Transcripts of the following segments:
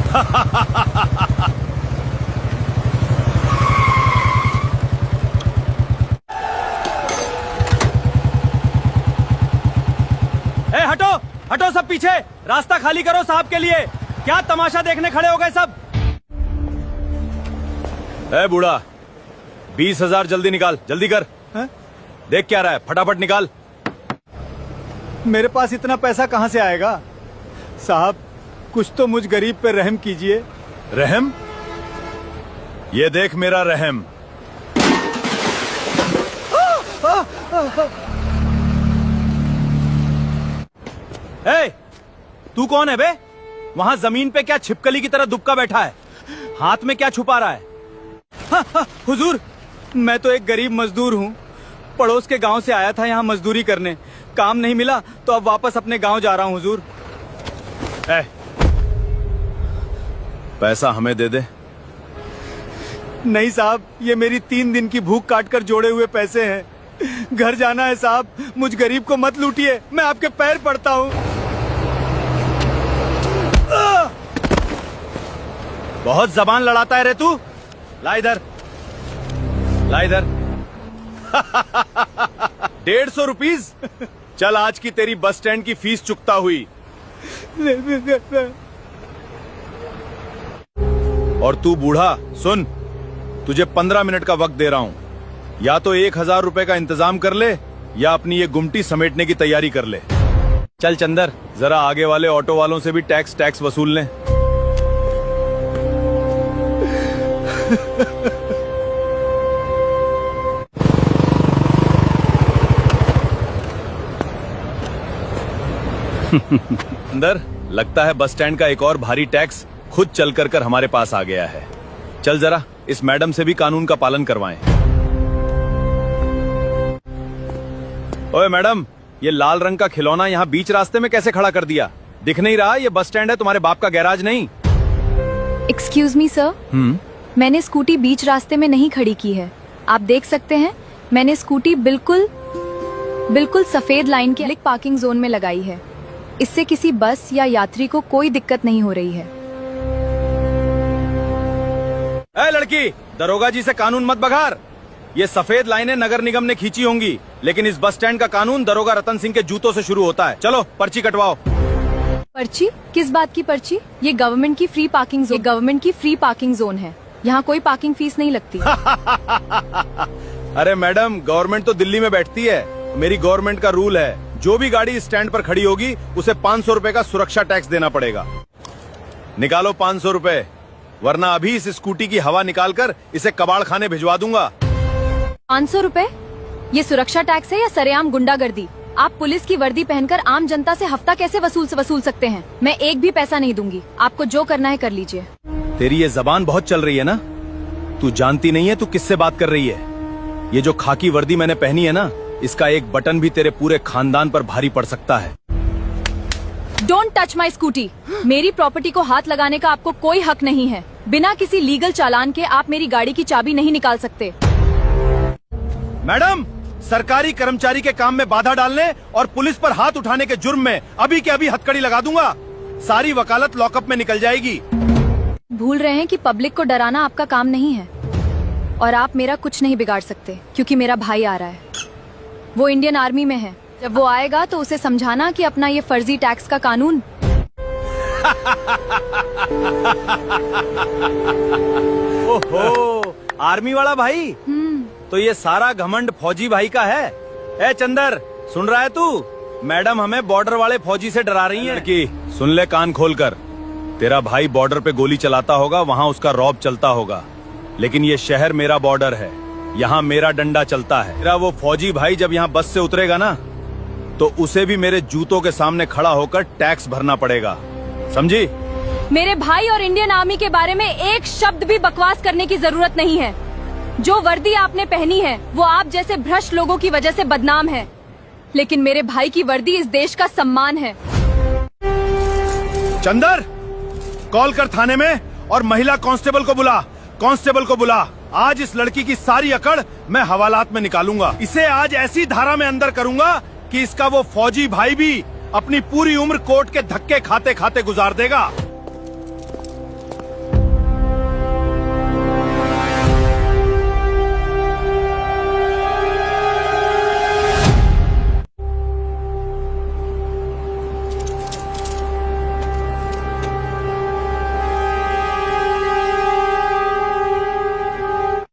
ए, हटो हटो सब पीछे, रास्ता खाली करो साहब के लिए। क्या तमाशा देखने खड़े हो गए सब? ए बूढ़ा, 20,000 जल्दी निकाल, जल्दी कर। है? देख क्या रहा है, फटाफट निकाल। मेरे पास इतना पैसा कहाँ से आएगा साहब? कुछ तो मुझ गरीब पे रहम कीजिए। रहम? ये देख मेरा रहम। ए, तू कौन है बे? वहां जमीन पे क्या छिपकली की तरह दुबका बैठा है? हाथ में क्या छुपा रहा है? हुजूर, मैं तो एक गरीब मजदूर हूँ। पड़ोस के गांव से आया था यहाँ मजदूरी करने। काम नहीं मिला तो अब वापस अपने गांव जा रहा हूँ हुजूर। ए, पैसा हमें दे दे। नहीं साहब, ये मेरी 3 दिन की भूख काटकर जोड़े हुए पैसे हैं। घर जाना है साहब, मुझ गरीब को मत लूटिए, मैं आपके पैर पड़ता हूँ। बहुत जबान लड़ाता है रे तू। ला इधर, ला इधर। 150 रुपीज। चल, आज की तेरी बस स्टैंड की फीस चुकता हुई। और तू बूढ़ा सुन, तुझे 15 मिनट का वक्त दे रहा हूं। या तो 1,000 रुपए का इंतजाम कर ले या अपनी ये गुमटी समेटने की तैयारी कर ले। चल चंदर, जरा आगे वाले ऑटो वालों से भी टैक्स वसूल लें। अंदर, लगता है बस स्टैंड का एक और भारी टैक्स खुद चल कर हमारे पास आ गया है। चल जरा इस मैडम से भी कानून का पालन करवाएं। ओए मैडम, ये लाल रंग का खिलौना यहाँ बीच रास्ते में कैसे खड़ा कर दिया? दिख नहीं रहा ये बस स्टैंड है, तुम्हारे बाप का गैराज नहीं? एक्सक्यूज मी सर, मैंने स्कूटी बीच रास्ते में नहीं खड़ी की है। आप देख सकते हैं, मैंने स्कूटी बिल्कुल सफेद लाइन के अलग पार्किंग जोन में लगाई है। इससे किसी बस या यात्री को कोई दिक्कत नहीं हो रही है। ए लड़की, दरोगा जी से कानून मत बघार। ये सफेद लाइनें नगर निगम ने खींची होंगी, लेकिन इस बस स्टैंड का कानून दरोगा रतन सिंह के जूतों से शुरू होता है। चलो पर्ची कटवाओ। पर्ची? किस बात की पर्ची? ये गवर्नमेंट की फ्री पार्किंग जोन है। यहाँ कोई पार्किंग फीस नहीं लगती। अरे मैडम, गवर्नमेंट तो दिल्ली में बैठती है। मेरी गवर्नमेंट का रूल है, जो भी गाड़ी इस स्टैंड पर खड़ी होगी उसे 500 रुपए का सुरक्षा टैक्स देना पड़ेगा। निकालो 500 रुपए, वरना अभी इस स्कूटी की हवा निकालकर इसे कबाड़ खाने भिजवा दूंगा। 500 रुपए? ये सुरक्षा टैक्स है या सरेआम गुंडागर्दी? आप पुलिस की वर्दी पहनकर आम जनता से हफ्ता कैसे वसूल सकते हैं? मैं एक भी पैसा नहीं दूंगी। आपको जो करना है कर लीजिए। तेरी ये जबान बहुत चल रही है ना? तू जानती नहीं है तू किससे बात कर रही है? ये जो खाकी वर्दी मैंने पहनी है ना, इसका एक बटन भी तेरे पूरे खानदान पर भारी पड़ सकता है। Don't touch my scooty. मेरी प्रॉपर्टी को हाथ लगाने का आपको कोई हक नहीं है। बिना किसी लीगल चालान के आप मेरी गाड़ी की चाबी नहीं निकाल सकते। मैडम, सरकारी कर्मचारी के काम में बाधा डालने और पुलिस पर हाथ उठाने के जुर्म में अभी के अभी हथकड़ी लगा दूंगा। सारी वकालत लॉकअप में निकल जाएगी। भूल रहे हैं कि पब्लिक को डराना आपका काम नहीं है, और आप मेरा कुछ नहीं बिगाड़ सकते, क्योंकि मेरा भाई आ रहा है। वो इंडियन आर्मी में है। जब वो आएगा तो उसे समझाना कि अपना ये फर्जी टैक्स का कानून। ओहो, आर्मी वाला भाई? तो ये सारा घमंड फौजी भाई का है। ए चंदर, सुन रहा है तू? मैडम हमें बॉर्डर वाले फौजी से डरा रही हैं। कि सुन ले कान खोलकर, तेरा भाई बॉर्डर पे गोली चलाता होगा, वहाँ उसका रौब चलता होगा, लेकिन ये शहर मेरा बॉर्डर है, यहाँ मेरा डंडा चलता है। मेरा वो फौजी भाई जब यहाँ बस से उतरेगा ना, तो उसे भी मेरे जूतों के सामने खड़ा होकर टैक्स भरना पड़ेगा, समझी? मेरे भाई और इंडियन आर्मी के बारे में एक शब्द भी बकवास करने की जरूरत नहीं है। जो वर्दी आपने पहनी है वो आप जैसे भ्रष्ट लोगों की वजह से बदनाम है, लेकिन मेरे भाई की वर्दी इस देश का सम्मान है। चंदर, कॉल कर थाने में और महिला कांस्टेबल को बुला। आज इस लड़की की सारी अकड़ मैं हवालात में निकालूंगा। इसे आज ऐसी धारा में अंदर करूंगा कि इसका वो फौजी भाई भी अपनी पूरी उम्र कोर्ट के धक्के खाते खाते गुजार देगा।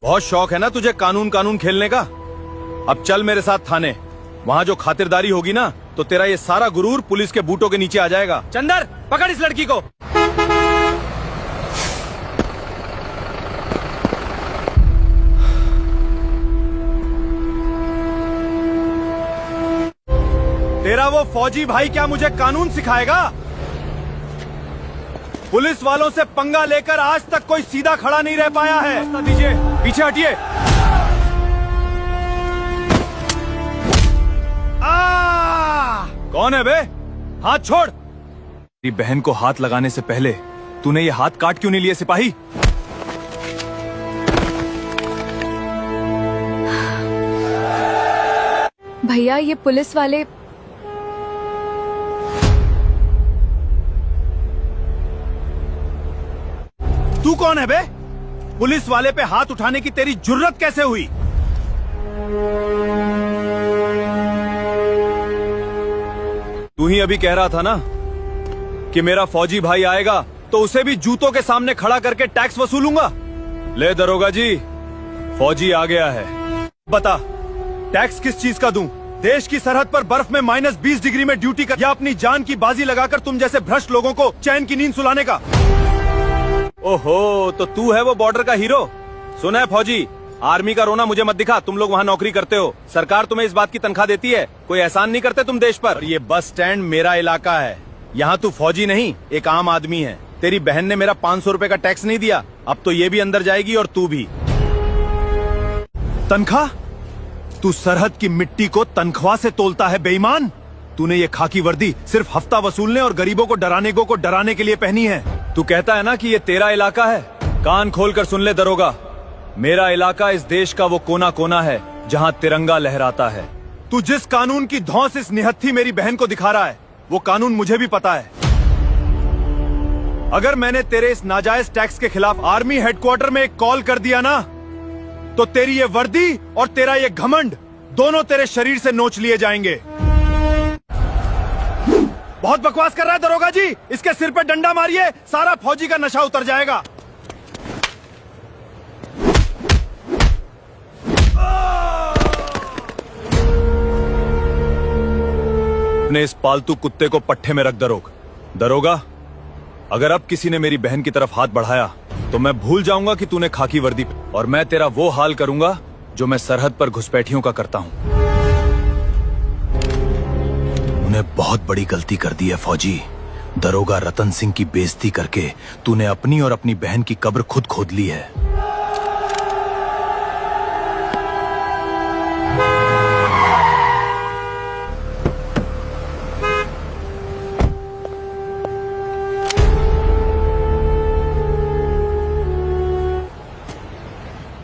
बहुत शौक है ना तुझे कानून कानून खेलने का। अब चल मेरे साथ थाने, वहाँ जो खातिरदारी होगी ना तो तेरा ये सारा गुरूर पुलिस के बूटों के नीचे आ जाएगा। चंदर पकड़ इस लड़की को। तेरा वो फौजी भाई क्या मुझे कानून सिखाएगा? पुलिस वालों से पंगा लेकर आज तक कोई सीधा खड़ा नहीं रह पाया है। रास्ता दीजिए, पीछे हटिए। कौन है बे? हाथ छोड़। तेरी बहन को हाथ लगाने से पहले तूने ये हाथ काट क्यों नहीं लिए सिपाही? भैया ये पुलिस वाले तू कौन है बे? पुलिस वाले पे हाथ उठाने की तेरी जुर्रत कैसे हुई? तू ही अभी कह रहा था ना कि मेरा फौजी भाई आएगा तो उसे भी जूतों के सामने खड़ा करके टैक्स वसूलूंगा। ले दरोगा जी, फौजी आ गया है। बता टैक्स किस चीज का दूं? देश की सरहद पर बर्फ में -20 डिग्री में ड्यूटी कर या अपनी जान की बाजी लगाकर तुम जैसे भ्रष्ट लोगों को चैन की नींद सुलाने का? ओहो, तो तू है वो बॉर्डर का हीरो। सुना है फौजी, आर्मी का रोना मुझे मत दिखा। तुम लोग वहाँ नौकरी करते हो, सरकार तुम्हें इस बात की तनख्वाह देती है, कोई एहसान नहीं करते तुम देश पर। ये बस स्टैंड मेरा इलाका है, यहाँ तू फौजी नहीं एक आम आदमी है। तेरी बहन ने मेरा 500 रुपए का टैक्स नहीं दिया, अब तो ये भी अंदर जाएगी और तू भी। तनख्वाह? तू सरहद की मिट्टी को तनख्वाह से तोलता है बेईमान। तूने ये खाकी वर्दी सिर्फ हफ्ता वसूलने और गरीबों को डराने के लिए पहनी है। तू कहता है ना कि ये तेरा इलाका है, कान खोलकर सुन ले दरोगा, मेरा इलाका इस देश का वो कोना कोना है जहाँ तिरंगा लहराता है। तू जिस कानून की धौंस इस निहत्थी मेरी बहन को दिखा रहा है वो कानून मुझे भी पता है। अगर मैंने तेरे इस नाजायज टैक्स के खिलाफ आर्मी हेडक्वार्टर में एक कॉल कर दिया ना तो तेरी ये वर्दी और तेरा ये घमंड दोनों तेरे शरीर से नोच लिए जाएंगे। बहुत बकवास कर रहा है दरोगा जी, इसके सिर पे डंडा मारिए, सारा फौजी का नशा उतर जाएगा। अपने इस पालतू कुत्ते को पट्टे में रख दरोगा, अगर अब किसी ने मेरी बहन की तरफ हाथ बढ़ाया तो मैं भूल जाऊंगा कि तूने खाकी वर्दी और मैं तेरा वो हाल करूंगा जो मैं सरहद पर घुसपैठियों का करता हूं। तूने बहुत बड़ी गलती कर दी है फौजी। दरोगा रतन सिंह की बेइज्जती करके तूने अपनी और अपनी बहन की कब्र खुद खोद ली है।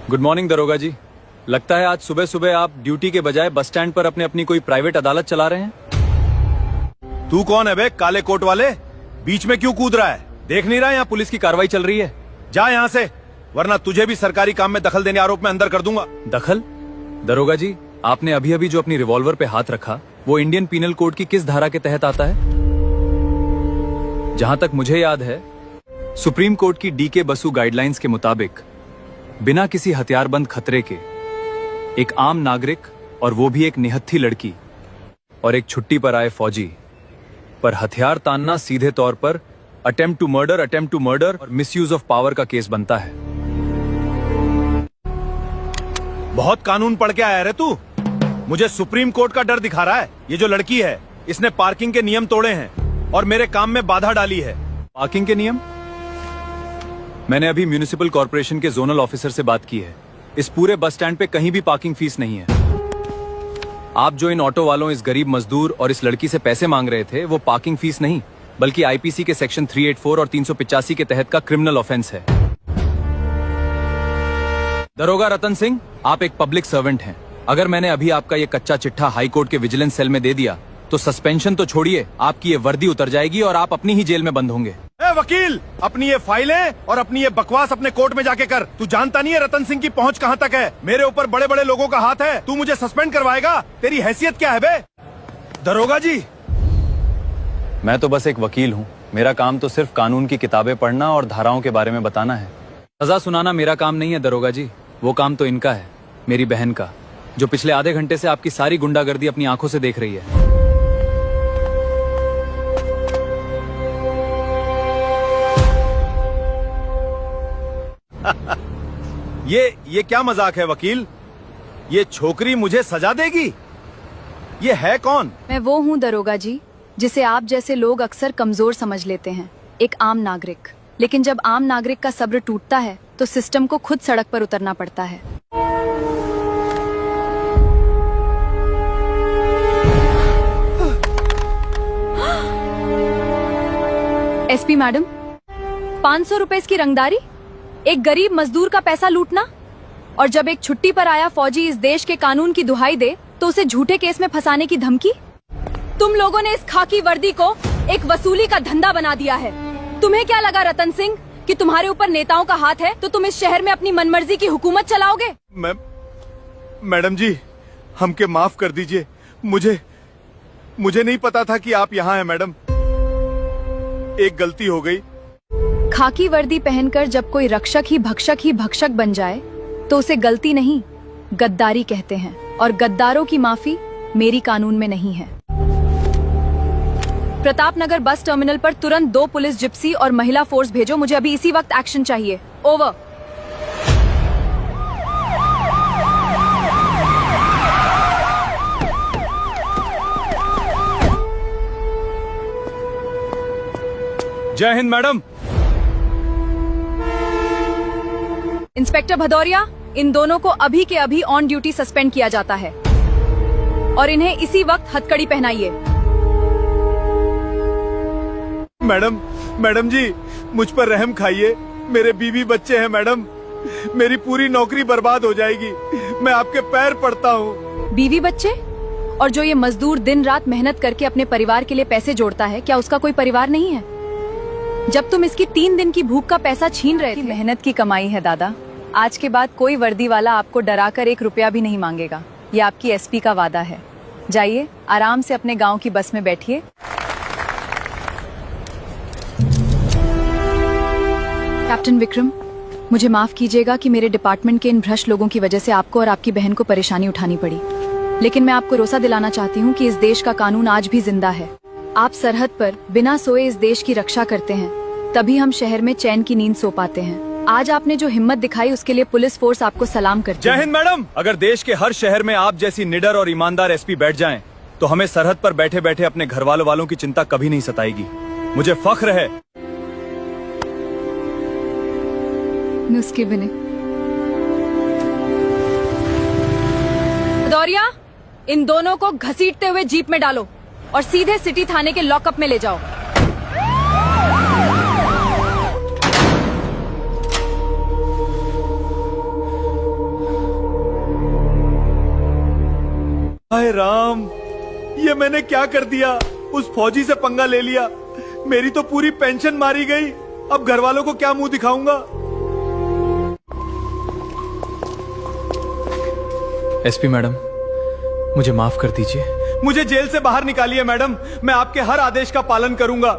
गुड मॉर्निंग दरोगा जी, लगता है आज सुबह सुबह आप ड्यूटी के बजाय बस स्टैंड पर अपनी कोई प्राइवेट अदालत चला रहे हैं। तू कौन है बे काले कोट वाले, बीच में क्यों कूद रहा है? देख नहीं रहा यहाँ पुलिस की कार्रवाई चल रही है? जा यहाँ से, वरना तुझे भी सरकारी काम में दखल देने आरोप में अंदर कर दूंगा। दखल? दरोगा जी, आपने अभी अभी जो अपनी रिवॉल्वर पे हाथ रखा वो इंडियन पीनल कोड की किस धारा के तहत आता है? जहां तक मुझे याद है सुप्रीम कोर्ट की DK बसु गाइडलाइंस के मुताबिक बिना किसी हथियारबंद खतरे के एक आम नागरिक और वो भी एक निहत्थी लड़की और एक छुट्टी पर आए फौजी पर हथियार तानना सीधे तौर पर अटेम्प्ट टू मर्डर और मिसयूज ऑफ पावर का केस बनता है। बहुत कानून पढ़ के आया रे तू, मुझे सुप्रीम कोर्ट का डर दिखा रहा है। ये जो लड़की है इसने पार्किंग के नियम तोड़े हैं और मेरे काम में बाधा डाली है। पार्किंग के नियम? मैंने अभी म्युनिसिपल कॉर्पोरेशन के जोनल ऑफिसर से बात की है, इस पूरे बस स्टैंड पे कहीं भी पार्किंग फीस नहीं है। आप जो इन ऑटो वालों, इस गरीब मजदूर और इस लड़की से पैसे मांग रहे थे वो पार्किंग फीस नहीं बल्कि IPC के सेक्शन 384 और 385 के तहत का क्रिमिनल ऑफेंस है। दरोगा रतन सिंह, आप एक पब्लिक सर्वेंट हैं। अगर मैंने अभी आपका ये कच्चा चिट्ठा हाई कोर्ट के विजिलेंस सेल में दे दिया तो सस्पेंशन तो छोड़िए, आपकी ये वर्दी उतर जाएगी और आप अपनी ही जेल में बंद होंगे। वकील, अपनी ये फाइलें और अपनी ये बकवास अपने कोर्ट में जाके कर। तू जानता नहीं है रतन सिंह की पहुंच कहां तक है। मेरे ऊपर बड़े बड़े लोगों का हाथ है, तू मुझे सस्पेंड करवाएगा? तेरी हैसियत क्या है बे? दरोगा जी, मैं तो बस एक वकील हूँ, मेरा काम तो सिर्फ कानून की किताबें पढ़ना और धाराओं के बारे में बताना है। सजा सुनाना मेरा काम नहीं है दरोगा जी। वो काम तो इनका है, मेरी बहन का, जो पिछले आधे घंटे से आपकी सारी गुंडागर्दी अपनी आंखों से देख रही है। ये क्या मजाक है वकील? ये छोकरी मुझे सजा देगी? ये है कौन? मैं वो हूँ दरोगा जी, जिसे आप जैसे लोग अक्सर कमजोर समझ लेते हैं, एक आम नागरिक। लेकिन जब आम नागरिक का सब्र टूटता है तो सिस्टम को खुद सड़क पर उतरना पड़ता है। एसपी मैडम, 500 रुपए की रंगदारी, एक गरीब मजदूर का पैसा लूटना, और जब एक छुट्टी पर आया फौजी इस देश के कानून की दुहाई दे तो उसे झूठे केस में फंसाने की धमकी। तुम लोगों ने इस खाकी वर्दी को एक वसूली का धंधा बना दिया है। तुम्हें क्या लगा रतन सिंह कि तुम्हारे ऊपर नेताओं का हाथ है तो तुम इस शहर में अपनी मनमर्जी की हुकूमत चलाओगे? मैडम जी, हमके माफ कर दीजिए। मुझे नहीं पता था कि आप यहाँ हैं मैडम। एक गलती हो गई। खाकी वर्दी पहनकर जब कोई रक्षक ही भक्षक बन जाए तो उसे गलती नहीं, गद्दारी कहते हैं, और गद्दारों की माफी मेरी कानून में नहीं है। प्रतापनगर बस टर्मिनल पर तुरंत 2 पुलिस जिप्सी और महिला फोर्स भेजो, मुझे अभी इसी वक्त एक्शन चाहिए। ओवर। जय हिंद मैडम। इंस्पेक्टर भदौरिया, इन दोनों को अभी के अभी ऑन ड्यूटी सस्पेंड किया जाता है और इन्हें इसी वक्त हथकड़ी पहनाइए। मैडम जी, मुझ पर रहम खाइए। मेरे बीवी बच्चे हैं मैडम, मेरी पूरी नौकरी बर्बाद हो जाएगी। मैं आपके पैर पड़ता हूँ। बीवी बच्चे? और जो ये मजदूर दिन रात मेहनत करके अपने परिवार के लिए पैसे जोड़ता है, क्या उसका कोई परिवार नहीं है? जब तुम इसकी 3 दिन की भूख का पैसा छीन रहे थे। मेहनत की कमाई है दादा। आज के बाद कोई वर्दी वाला आपको डराकर 1 रुपया भी नहीं मांगेगा। ये आपकी एसपी का वादा है। जाइए, आराम से अपने गांव की बस में बैठिए। कैप्टन विक्रम, मुझे माफ कीजिएगा कि मेरे डिपार्टमेंट के इन भ्रष्ट लोगों की वजह से आपको और आपकी बहन को परेशानी उठानी पड़ी, लेकिन मैं आपको भरोसा दिलाना चाहती हूँ कि इस देश का कानून आज भी जिंदा है। आप सरहद पर बिना सोए इस देश की रक्षा करते हैं, तभी हम शहर में चैन की नींद सो पाते हैं। आज आपने जो हिम्मत दिखाई उसके लिए पुलिस फोर्स आपको सलाम करती है। जय हिंद मैडम। अगर देश के हर शहर में आप जैसी निडर और ईमानदार एसपी बैठ जाएं, तो हमें सरहद पर बैठे बैठे अपने घर वालों की चिंता कभी नहीं सताएगी। मुझे फख्र है। नुस्खे बिने। भदौरिया, इन दोनों को घसीटते हुए जीप में डालो और सीधे सिटी थाने के लॉकअप में ले जाओ। हाय राम, ये मैंने क्या कर दिया? उस फौजी से पंगा ले लिया। मेरी तो पूरी पेंशन मारी गई। अब घर वालों को क्या मुंह दिखाऊंगा? एसपी मैडम, मुझे माफ कर दीजिए। मुझे जेल से बाहर निकालिए मैडम, मैं आपके हर आदेश का पालन करूंगा।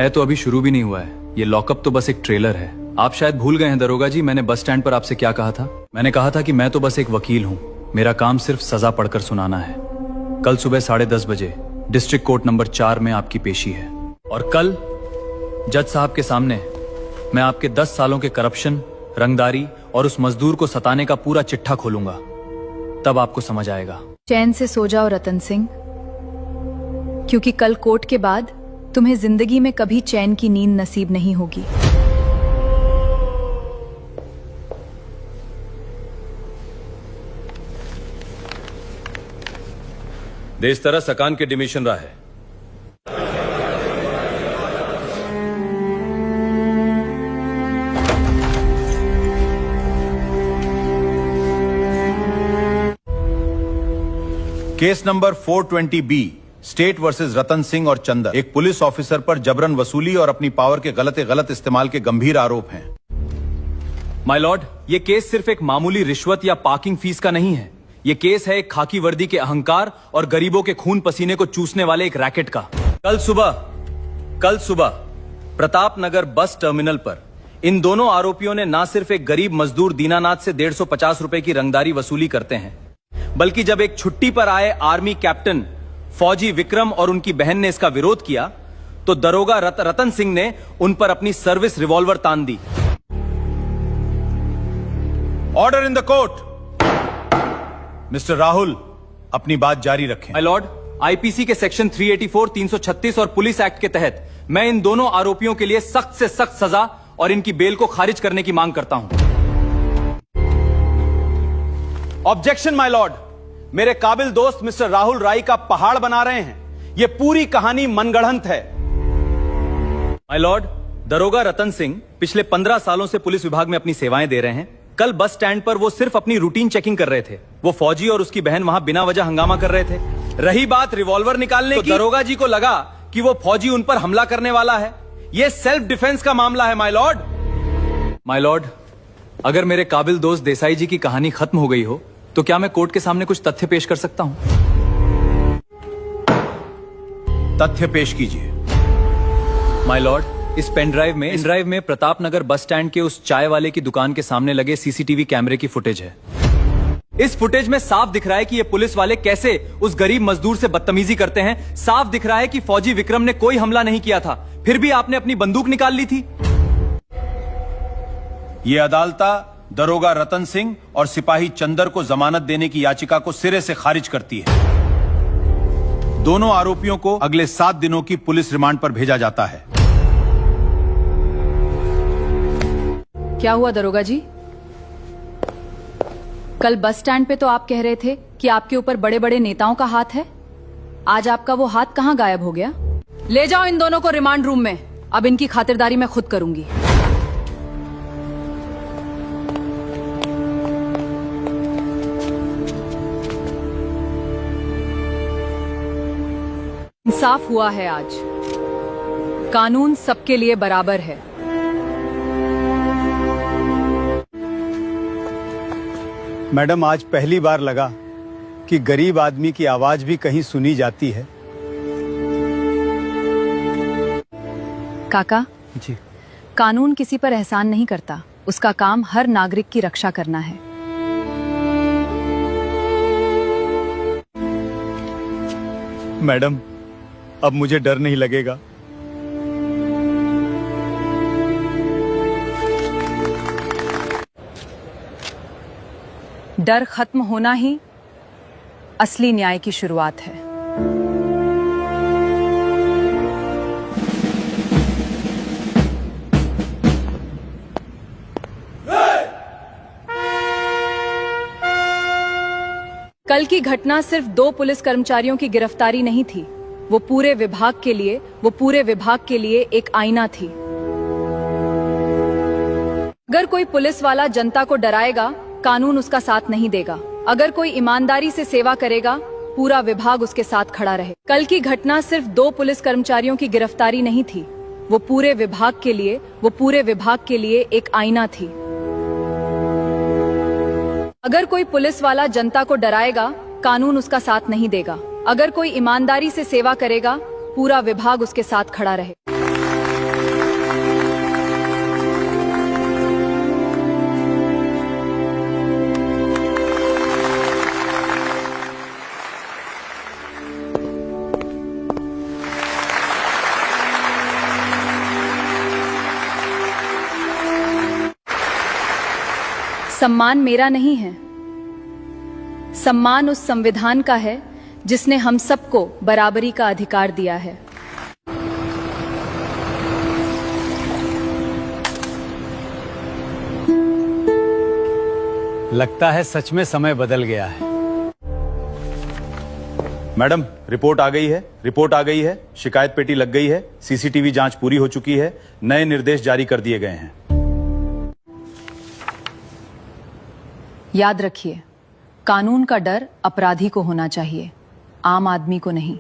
तो अभी शुरू भी नहीं हुआ है। ये लॉकअप तो बस एक ट्रेलर है। आप शायद भूल गए हैं दरोगा जी, मैंने बस स्टैंड पर आपसे क्या कहा था? मैंने कहा था कि मैं तो बस एक वकील हूं, मेरा काम सिर्फ सजा पढ़कर सुनाना है। कल सुबह 10:30 बजे डिस्ट्रिक्ट कोर्ट नंबर 4 में आपकी पेशी है, और कल जज साहब के सामने मैं आपके 10 सालों के करप्शन, रंगदारी और उस मजदूर को सताने का पूरा चिट्ठा खोलूंगा। तब आपको समझ आएगा। चैन से सो जाओ रतन सिंह, क्योंकि कल कोर्ट के बाद तुम्हें जिंदगी में कभी चैन की नींद नसीब नहीं होगी। देश तरह सकान के डिमिशन रहा है। Case number 420B, state versus Ratan Singh और चंदर। एक पुलिस ऑफिसर पर जबरन वसूली और अपनी पावर के गलत इस्तेमाल के गंभीर आरोप हैं। माय लॉर्ड, ये केस सिर्फ एक मामूली रिश्वत या पार्किंग फीस का नहीं है। ये केस है एक खाकी वर्दी के अहंकार और गरीबों के खून पसीने को चूसने वाले एक रैकेट का। कल सुबह प्रतापनगर बस टर्मिनल पर इन दोनों आरोपियों ने ना सिर्फ एक गरीब मजदूर दीनानाथ से 150 रुपए की रंगदारी वसूली करते हैं, बल्कि जब एक छुट्टी पर आए आर्मी कैप्टन फौजी विक्रम और उनकी बहन ने इसका विरोध किया तो दरोगा रतन सिंह ने उन पर अपनी सर्विस रिवॉल्वर तान दी। Order in the court. Mister Rahul, अपनी बात जारी रखें। माय लॉर्ड, आईपीसी के सेक्शन 384, 336 और पुलिस एक्ट के तहत मैं इन दोनों आरोपियों के लिए सख्त से सख्त सजा और इनकी बेल को खारिज करने की मांग करता हूं। ऑब्जेक्शन माय लॉर्ड, मेरे काबिल दोस्त मिस्टर राहुल राय का पहाड़ बना रहे हैं। यह पूरी कहानी मनगढ़ंत है। माय लॉर्ड, दरोगा रतन सिंह पिछले 15 सालों से पुलिस विभाग में अपनी सेवाएं दे रहे हैं। कल बस स्टैंड पर वो सिर्फ अपनी रूटीन चेकिंग कर रहे थे। वो फौजी और उसकी बहन वहां बिना वजह हंगामा कर रहे थे। रही बात रिवॉल्वर निकालने की, दरोगा जी को लगा कि वो फौजी उन पर हमला करने वाला है। यह सेल्फ डिफेंस का मामला है माय लॉर्ड। माय लॉर्ड, अगर मेरे काबिल दोस्त देसाई जी की कहानी खत्म हो गई हो तो क्या मैं कोर्ट के सामने कुछ तथ्य पेश कर सकता हूं? तथ्य पेश कीजिए। माय लॉर्ड, इस पेन ड्राइव में प्रताप नगर बस स्टैंड के उस चाय वाले की दुकान के सामने लगे सीसीटीवी कैमरे की फुटेज है। इस फुटेज में साफ दिख रहा है कि ये पुलिस वाले कैसे उस गरीब मजदूर से बदतमीजी करते हैं। साफ दिख रहा है कि फौजी विक्रम ने कोई हमला नहीं किया था, फिर भी आपने अपनी बंदूक निकाल ली थी। यह अदालता दरोगा रतन सिंह और सिपाही चंदर को जमानत देने की याचिका को सिरे से खारिज करती है। दोनों आरोपियों को अगले 7 दिनों की पुलिस रिमांड पर भेजा जाता है। क्या हुआ दरोगा जी? कल बस स्टैंड पे तो आप कह रहे थे कि आपके ऊपर बड़े बड़े नेताओं का हाथ है। आज आपका वो हाथ कहां गायब हो गया? ले जाओ इन दोनों को रिमांड रूम में। अब इनकी खातिरदारी मैं खुद करूंगी। इंसाफ हुआ है आज। कानून सबके लिए बराबर है। मैडम, आज पहली बार लगा कि गरीब आदमी की आवाज भी कहीं सुनी जाती है। काका जी। कानून किसी पर एहसान नहीं करता, उसका काम हर नागरिक की रक्षा करना है। मैडम, अब मुझे डर नहीं लगेगा। डर खत्म होना ही असली न्याय की शुरुआत है। कल की घटना सिर्फ 2 पुलिस कर्मचारियों की गिरफ्तारी नहीं थी, वो पूरे विभाग के लिए एक आईना थी। अगर कोई पुलिस वाला जनता को डराएगा, कानून उसका साथ नहीं देगा। अगर कोई ईमानदारी से सेवा करेगा, पूरा विभाग उसके साथ खड़ा रहे। कल की घटना सिर्फ 2 पुलिस कर्मचारियों की गिरफ्तारी नहीं थी, वो पूरे विभाग के लिए एक आईना थी। अगर कोई पुलिस वाला जनता को डराएगा, कानून उसका साथ नहीं देगा। अगर कोई ईमानदारी से सेवा करेगा, पूरा विभाग उसके साथ खड़ा रहे। सम्मान मेरा नहीं है, सम्मान उस संविधान का है जिसने हम सबको बराबरी का अधिकार दिया है। लगता है सच में समय बदल गया है। मैडम, रिपोर्ट आ गई है। शिकायत पेटी लग गई है। सीसीटीवी जांच पूरी हो चुकी है। नए निर्देश जारी कर दिए गए हैं। याद रखिए, कानून का डर अपराधी को होना चाहिए, आम आदमी को नहीं।